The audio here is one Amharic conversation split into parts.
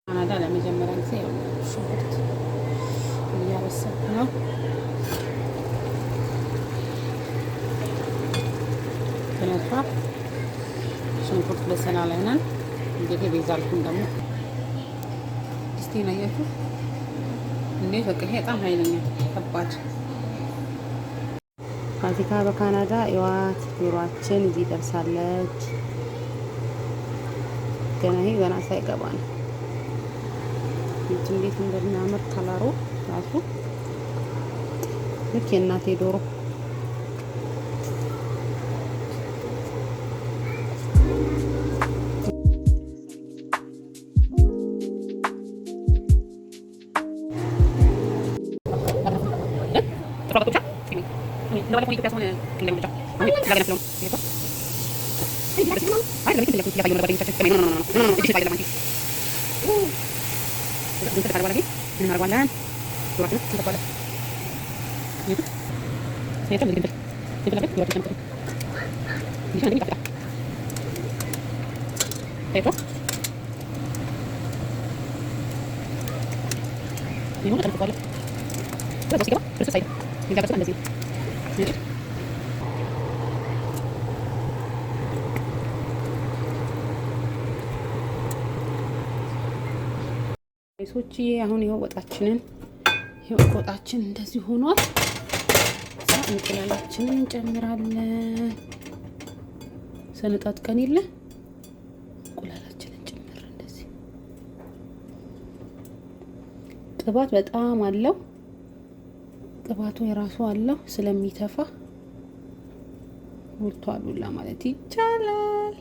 ካናዳ ለመጀመሪያ ጊዜ ያው ሽንኩርት እያበሰልኩ ነው። ተነሳ ሽንኩርት በሰላ ላይ ነን። እንግዲህ ቤዛልኩን ደግሞ እስቲ ነያችሁ እንዴት በቃ ይሄ በጣም ኃይለኛ ከባድ ፋሲካ በካናዳ የዋት ዶሯችን እዚህ ደርሳለች። ገና ሳይገባ ነው። እንዴት እንደሚያምር ከለሩ ራሱ ልክ የእናቴ ዶሮ ሶቺ አሁን ይሄው ወጣችንን ወጣችን እንደዚህ ሆኗል። እንቁላላችንን እንጨምራለን። ሰነጣጥቀን የለ እንቁላላችንን ጨምር። እንደዚህ ቅባት በጣም አለው። ቅባቱ የራሱ አለው ስለሚተፋ ሞልቷል ሁላ ማለት ይቻላል።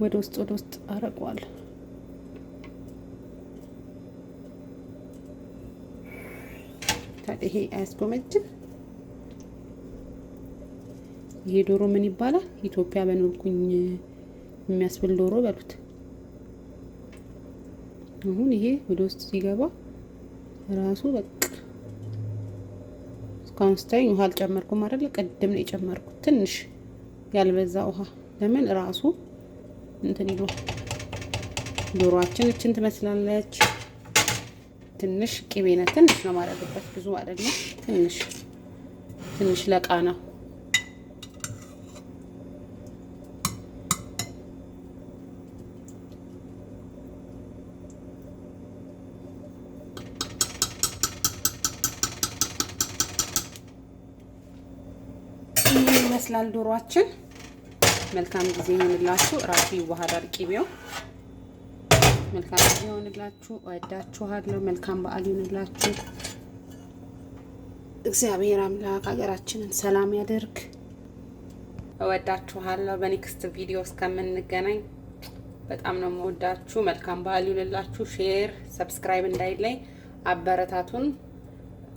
ወደ ውስጥ አረቀዋለሁ። ታዲያ ይሄ አያስጎመጅም። ይሄ ዶሮ ምን ይባላል? ኢትዮጵያ በኖርኩኝ የሚያስብል ዶሮ በሉት። አሁን ይሄ ወደ ውስጥ ሲገባ ራሱ በቃ እስካሁን ስታይ ውሃ አልጨመርኩም አይደል? ቅድም ነው የጨመርኩት ትንሽ ያልበዛ ውሃ። ለምን ራሱ እንትን ይሉ ዶሮአችን እችን ትመስላለች። ትንሽ ቅቤ ነው ትንሽ ነው ማድረግበት፣ ብዙ አይደለም። ትንሽ ለቃ ነው። ይሄ ይመስላል ዶሮአችን። መልካም ጊዜ ይሁንላችሁ። ራሱ ይዋሃዳል ቅቤው። መልካም ጊዜ ይሁንላችሁ። እወዳችኋለሁ። መልካም በዓል ይሁንላችሁ። እግዚአብሔር አምላክ ሀገራችንን ሰላም ያደርግ። እወዳችኋለሁ። በኔክስት ቪዲዮ እስከምንገናኝ በጣም ነው የምወዳችሁ። መልካም በዓል ይሁንላችሁ። ሼር፣ ሰብስክራይብ እንዳይለይ። አበረታቱን፣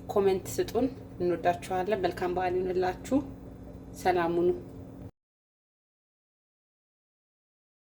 ኮሜንት ስጡን። እንወዳችኋለን። መልካም በዓል ይሁንላችሁ። ሰላም ሁኑ።